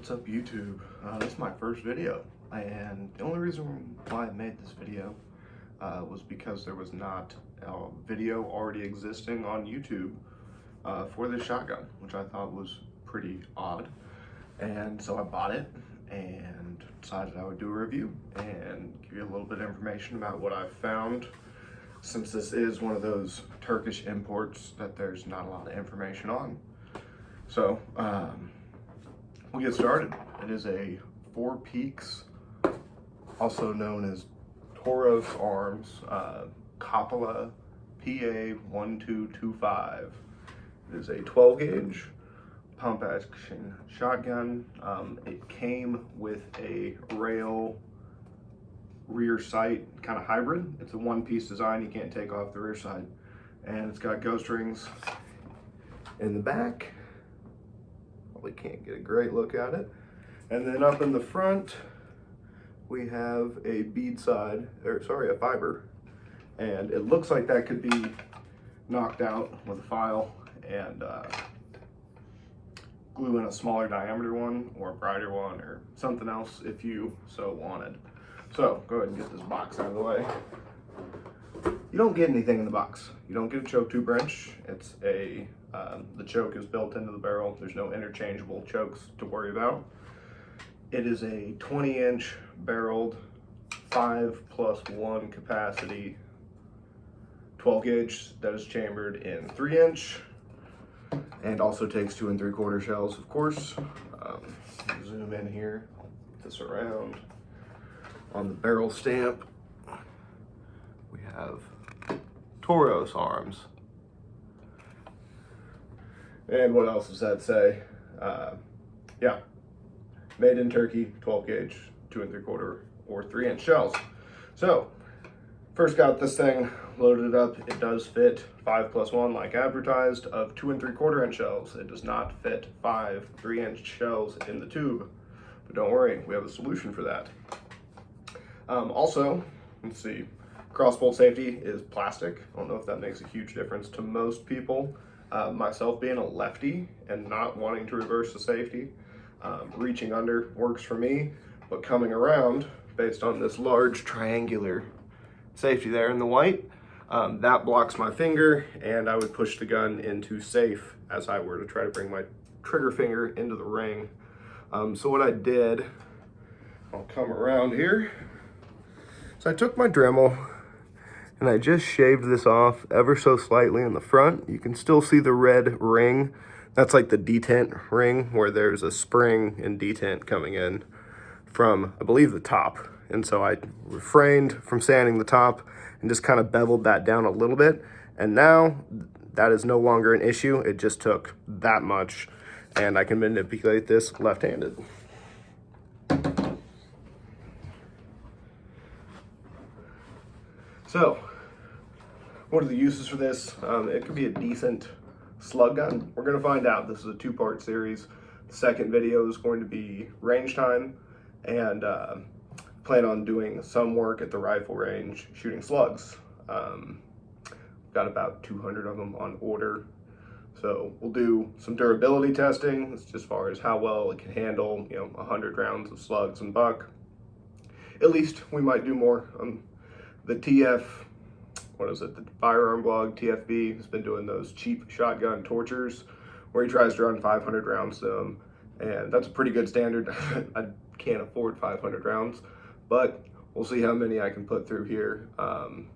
What's up, YouTube? This is my first video, and the only reason why I made this video was because there was not a video already existing on YouTube for this shotgun, which I thought was pretty odd. And so I bought it and decided I would do a review and give you a little bit of information about what I've found, since this is one of those Turkish imports that there's not a lot of information on. So, we'll get started. It is a Four Peaks, also known as Toros arms, Copolla PA1225. It is a 12 gauge pump action shotgun. It came with a rail rear sight kind of hybrid. It's a one-piece design. You can't take off the rear side. And it's got ghost rings in the back. We can't get a great look at it. And then up in the front, we have a bead side, or sorry, a fiber. And it looks like that could be knocked out with a file and glue in a smaller diameter one or a brighter one or something else if you so wanted. So go ahead and get this box out of the way. You don't get anything in the box. You don't get a choke tube wrench. It's a the choke is built into the barrel. There's no interchangeable chokes to worry about. It is a 20-inch barreled 5+1 capacity 12 gauge that is chambered in 3-inch and also takes 2 3/4 shells, of course. Zoom in here, put this around. On the barrel stamp, we have Toros arms. And what else does that say? Yeah, made in Turkey, 12 gauge, 2 3/4 or 3-inch shells. So, first got this thing loaded up. It does fit 5+1 like advertised of 2 3/4 inch shells. It does not fit 5 3-inch shells in the tube, but don't worry, we have a solution for that. Also, let's see, crossbolt safety is plastic. I don't know if that makes a huge difference to most people. Myself being a lefty and not wanting to reverse the safety, reaching under works for me, but coming around, based on this large triangular safety there in the white, that blocks my finger, and I would push the gun into safe as I were to try to bring my trigger finger into the ring. So what I did, I'll come around here. So I took my Dremel and I just shaved this off ever so slightly in the front. You can still see the red ring. That's like the detent ring where there's a spring and detent coming in from, I believe, the top. And so I refrained from sanding the top and just kind of beveled that down a little bit. And now that is no longer an issue. It just took that much, and I can manipulate this left-handed. So, what are the uses for this? It could be a decent slug gun. We're going to find out. This is a 2-part series. The second video is going to be range time, and plan on doing some work at the rifle range shooting slugs. Got about 200 of them on order. So we'll do some durability testing as far as how well it can handle, 100 rounds of slugs and buck. At least we might do more. The TF, the firearm blog, TFB, has been doing those cheap shotgun tortures where he tries to run 500 rounds to them. And that's a pretty good standard. I can't afford 500 rounds, but we'll see how many I can put through here. And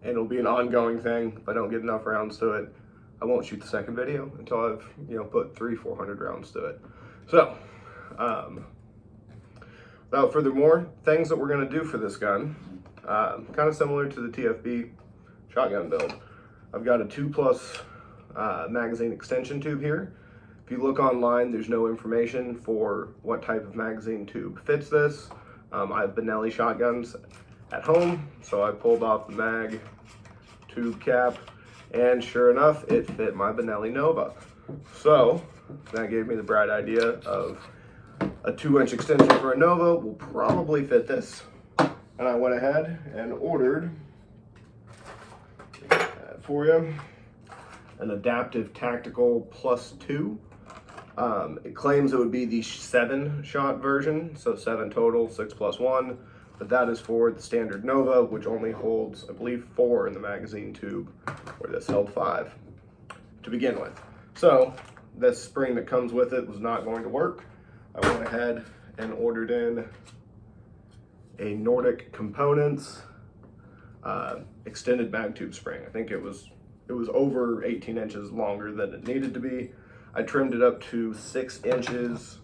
it'll be an ongoing thing. If I don't get enough rounds to it, I won't shoot the second video until I've, put 300-400 rounds to it. So, without further more, things that we're gonna do for this gun, kind of similar to the TFB shotgun build. I've got a 2+ magazine extension tube here. If you look online, there's no information for what type of magazine tube fits this. I have BENELLI shotguns at home, so I pulled off the mag tube cap, and sure enough, it fit my BENELLI Nova. So that gave me the bright idea of a 2-inch extension for a Nova will probably fit this. And I went ahead and ordered for you an adaptive tactical +2 It claims it would be the 7-shot version, so 7 total, 6 plus 1, but that is for the standard Nova, which only holds, I believe, 4 in the magazine tube, where this held 5 to begin with. So this spring that comes with it was not going to work. I went ahead and ordered in a Nordic Components extended mag tube spring. I think it was over 18 inches longer than it needed to be. I trimmed it up to 6 inches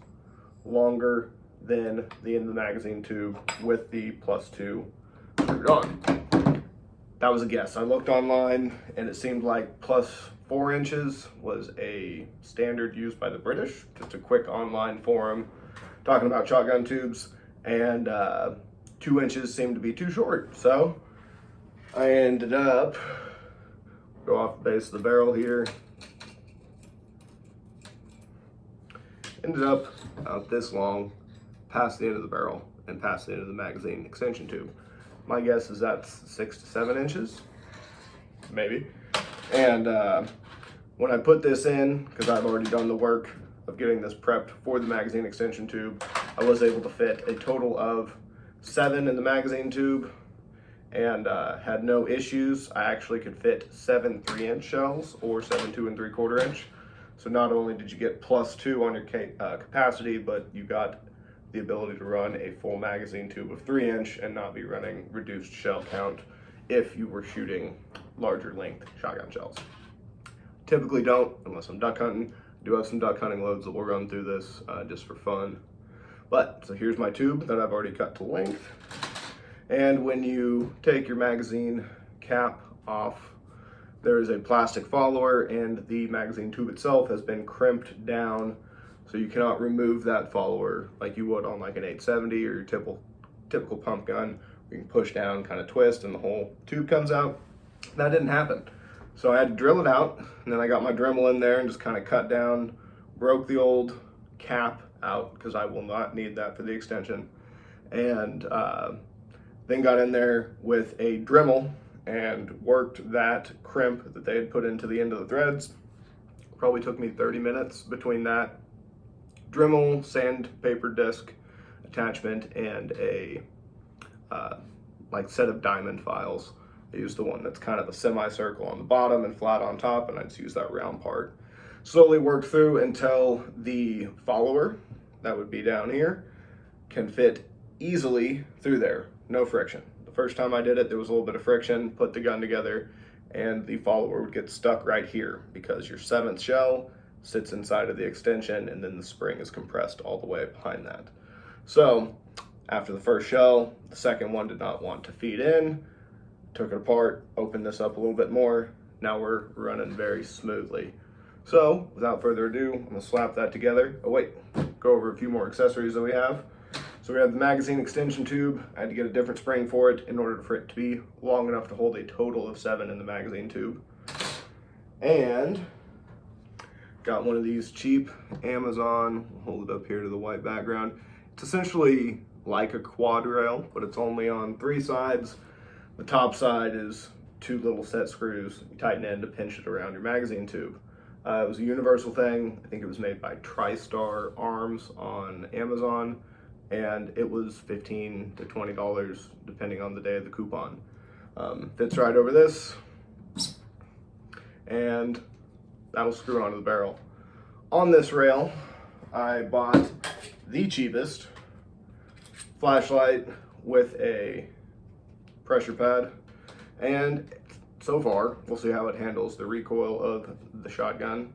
longer than the end of the magazine tube with the +2 screwed on. That was a guess. I looked online and it seemed like +4 inches was a standard used by the British, just a quick online forum talking about shotgun tubes, and 2 inches seemed to be too short. So I ended up, go off the base of the barrel here, ended up about this long past the end of the barrel and past the end of the magazine extension tube. My guess is that's 6 to 7 inches, maybe. And when I put this in, because I've already done the work of getting this prepped for the magazine extension tube, I was able to fit a total of 7 in the magazine tube and had no issues. I actually could fit 7 3-inch shells or 7 2 3/4 inch. So not only did you get +2 on your capacity, but you got the ability to run a full magazine tube of 3-inch and not be running reduced shell count if you were shooting larger length shotgun shells. Typically don't, unless I'm duck hunting. I do have some duck hunting loads that will run through this just for fun. But, so here's my tube that I've already cut to length. And when you take your magazine cap off, there is a plastic follower, and the magazine tube itself has been crimped down, so you cannot remove that follower like you would on like an 870 or your typical pump gun. You can push down, kind of twist, and the whole tube comes out. That didn't happen. So I had to drill it out, and then I got my Dremel in there and just kind of cut down, broke the old cap out because I will not need that for the extension, and then got in there with a Dremel and worked that crimp that they had put into the end of the threads. Probably took me 30 minutes between that Dremel, sandpaper disc attachment, and a like set of diamond files. I used the one that's kind of a semicircle on the bottom and flat on top, and I just used that round part. Slowly worked through until the follower, that would be down here, can fit easily through there, no friction. The first time I did it, there was a little bit of friction, put the gun together, and the follower would get stuck right here because your 7th shell sits inside of the extension, and then the spring is compressed all the way behind that. So after the first shell, the second one did not want to feed in, took it apart, opened this up a little bit more. Now we're running very smoothly. So without further ado, I'm gonna slap that together. Oh wait, go over a few more accessories that we have. So we have the magazine extension tube. I had to get a different spring for it in order for it to be long enough to hold a total of 7 in the magazine tube. And got one of these cheap Amazon, hold it up here to the white background. It's essentially like a quad rail, but it's only on 3 sides. The top side is 2 little set screws. You tighten in to pinch it around your magazine tube. It was a universal thing. I think it was made by TriStar Arms on Amazon, and it was $15 to $20 depending on the day of the coupon. Fits right over this, and that'll screw onto the barrel. On this rail, I bought the cheapest flashlight with a pressure pad, and so far we'll see how it handles the recoil of the shotgun,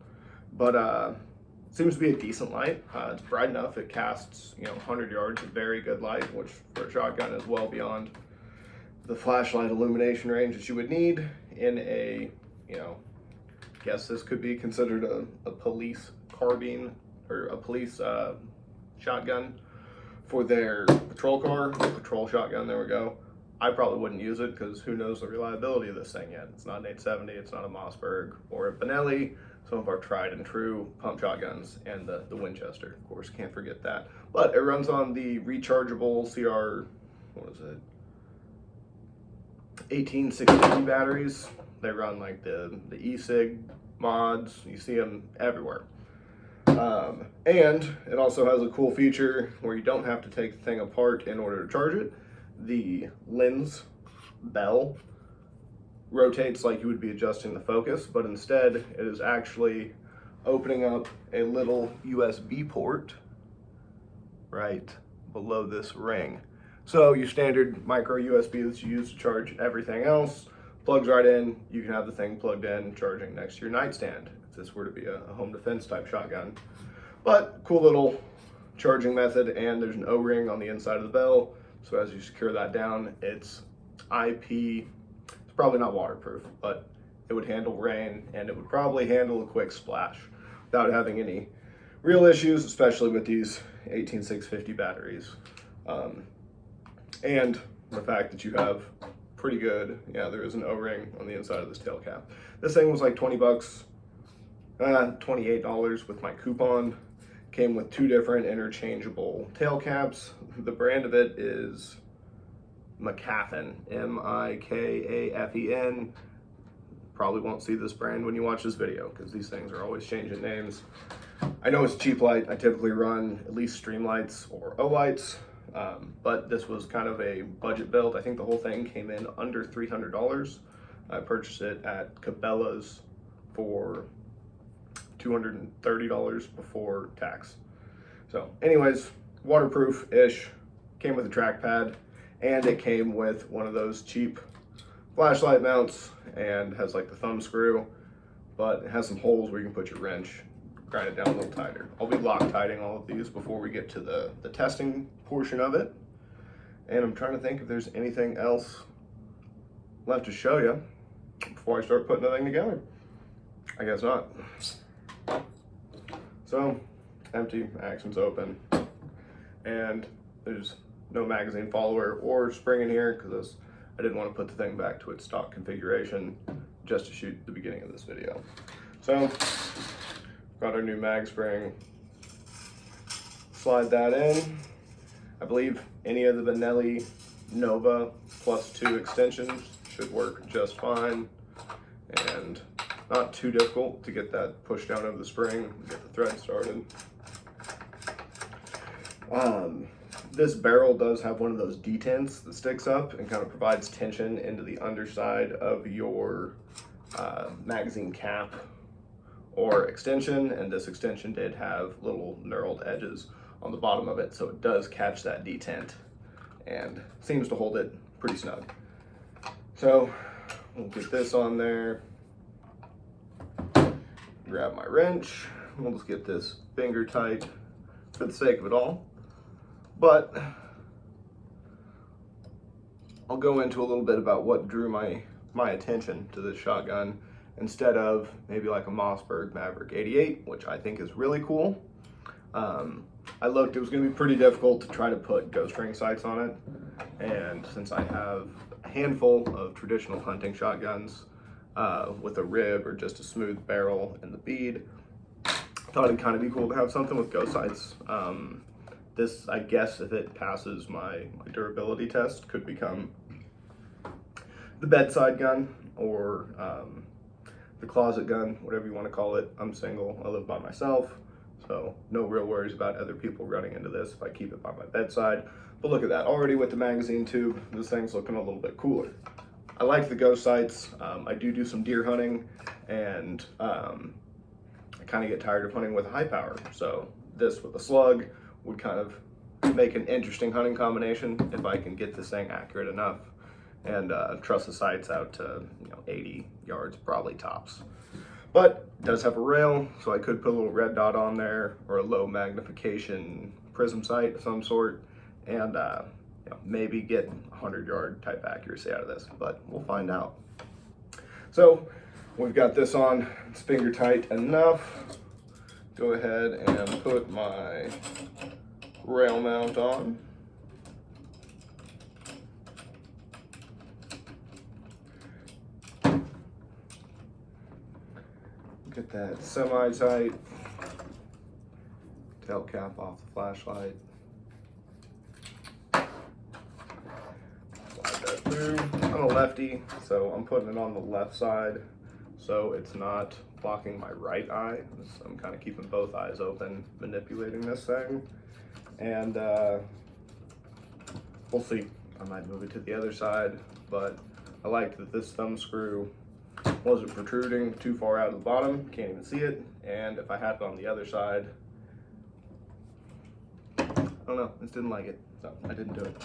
but seems to be a decent light. It's bright enough. It casts 100 yards of very good light, which for a shotgun is well beyond the flashlight illumination range that you would need in a guess this could be considered a police carbine or a police shotgun for their patrol car, patrol shotgun. There we go. I probably wouldn't use it because who knows the reliability of this thing yet. It's not an 870, it's not a Mossberg or a BENELLI, some of our tried and true pump shotguns, and the Winchester, of course, can't forget that. But it runs on the rechargeable CR, what is it, 1860 batteries. They run like the e-cig mods, you see them everywhere. And it also has a cool feature where you don't have to take the thing apart in order to charge it. The lens bell rotates like you would be adjusting the focus, but instead it is actually opening up a little USB port right below this ring. So your standard micro USB that you use to charge everything else plugs right in. You can have the thing plugged in, charging next to your nightstand if this were to be a home defense type shotgun. But cool little charging method, and there's an O-ring on the inside of the bell. So as you secure that down, it's IP. It's probably not waterproof, but it would handle rain, and it would probably handle a quick splash without having any real issues, especially with these 18650 batteries. And the fact that you have pretty good, yeah, there is an O-ring on the inside of this tail cap. This thing was like 20 bucks, $28 with my coupon. Came with 2 different interchangeable tail caps. The brand of it is Mikafen, M-I-K-A-F-E-N. Probably won't see this brand when you watch this video because these things are always changing names. I know it's cheap light. I typically run at least stream lights or O-lights, but this was kind of a budget build. I think the whole thing came in under $300. I purchased it at Cabelas for $230 before tax. So anyways, waterproof-ish, came with a trackpad, and it came with one of those cheap flashlight mounts and has like the thumb screw, but it has some holes where you can put your wrench, grind it down a little tighter. I'll be Loctiting all of these before we get to the testing portion of it. And I'm trying to think if there's anything else left to show you before I start putting the thing together. I guess not. So, empty, action's open, and there's no magazine follower or spring in here because I didn't want to put the thing back to its stock configuration just to shoot the beginning of this video. So, got our new mag spring, slide that in. I believe any of the BENELLI Nova +2 extensions should work just fine, and not too difficult to get that pushed down over the spring and get the thread started. This barrel does have one of those detents that sticks up and kind of provides tension into the underside of your magazine cap or extension, and this extension did have little knurled edges on the bottom of it, so it does catch that detent and seems to hold it pretty snug. So we'll get this on there, grab my wrench, we'll just get this finger tight for the sake of it all. But I'll go into a little bit about what drew my attention to this shotgun instead of maybe like a Mossberg Maverick 88, which I think is really cool. I looked, it was going to be pretty difficult to try to put ghost ring sights on it, and since I have a handful of traditional hunting shotguns with a rib or just a smooth barrel and the bead, I thought it'd kind of be cool to have something with ghost sights. This, I guess, if it passes my durability test, could become the bedside gun or the closet gun, whatever you want to call it. I'm single, I live by myself, so no real worries about other people running into this if I keep it by my bedside. But look at that, already with the magazine tube, this thing's looking a little bit cooler. I like the ghost sights. I do some deer hunting, and I kind of get tired of hunting with a high power, so this with a slug would kind of make an interesting hunting combination if I can get this thing accurate enough and trust the sights out to 80 yards, probably tops. But it does have a rail, so I could put a little red dot on there or a low magnification prism sight of some sort, and maybe get 100-yard type accuracy out of this, but we'll find out. So we've got this on, it's finger tight enough. Go ahead and put my rail mount on. Get that semi-tight. Tail cap off the flashlight. Slide that through. I'm a lefty, so I'm putting it on the left side so it's not blocking my right eye. So I'm kind of keeping both eyes open, manipulating this thing. And we'll see. I might move it to the other side, but I liked that this thumb screw wasn't protruding too far out of the bottom. Can't even see it. And if I had it on the other side, I don't know, just didn't like it, so I didn't do it.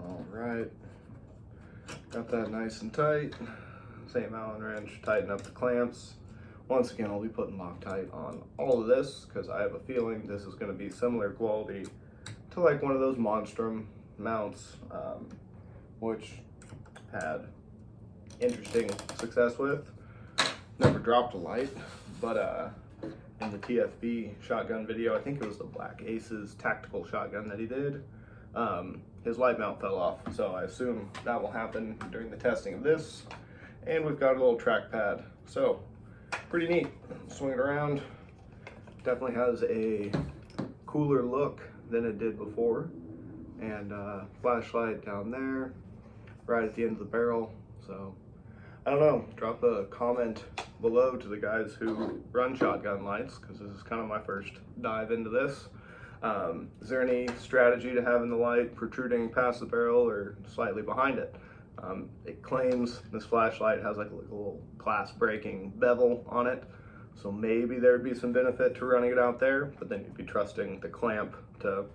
All right, got that nice and tight. Same Allen wrench, tighten up the clamps. Once again, I'll be putting Loctite on all of this because I have a feeling this is going to be similar quality to like one of those Monstrum mounts, which had interesting success with. Never dropped a light, but in the TFB shotgun video, I think it was the Black Aces tactical shotgun that he did, his light mount fell off. So I assume that will happen during the testing of this. And we've got a little trackpad. So pretty neat. Swing it around. Definitely has a cooler look than it did before. And flashlight down there, right at the end of the barrel. So I don't know, drop a comment below to the guys who run shotgun lights, because this is kind of my first dive into this. Is there any strategy to having the light protruding past the barrel or slightly behind it? It claims this flashlight has like a little glass breaking bevel on it, so maybe there'd be some benefit to running it out there, but then you'd be trusting the clamp to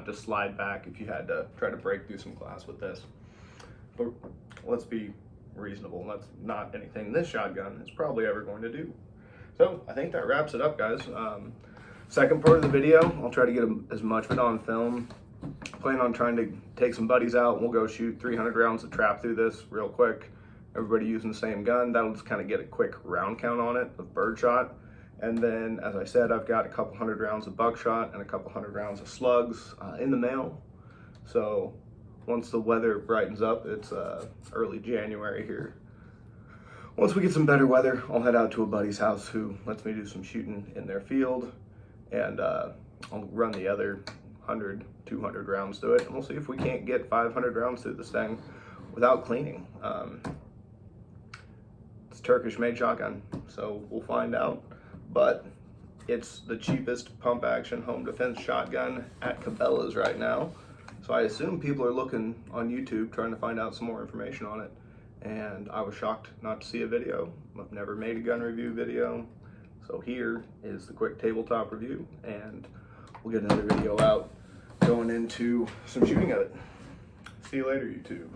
just slide back if you had to try to break through some glass with this. But let's be reasonable. That's not anything this shotgun is probably ever going to do. So I think that wraps it up, guys. Second part of the video, I'll try to get as much of it on film. Plan on trying to take some buddies out. We'll go shoot 300 rounds of trap through this real quick. Everybody using the same gun. That'll just kind of get a quick round count on it of birdshot. And then, as I said, I've got a couple hundred rounds of buckshot and a couple hundred rounds of slugs in the mail. So once the weather brightens up, it's early January here. Once we get some better weather, I'll head out to a buddy's house who lets me do some shooting in their field. And I'll run the other 100, 200 rounds through it, and we'll see if we can't get 500 rounds through this thing without cleaning. It's Turkish made shotgun, so we'll find out. But it's the cheapest pump action home defense shotgun at Cabelas right now. So I assume people are looking on YouTube trying to find out some more information on it. And I was shocked not to see a video. I've never made a gun review video. So here is the quick tabletop review, and we'll get another video out going into some shooting of it. See you later, YouTube.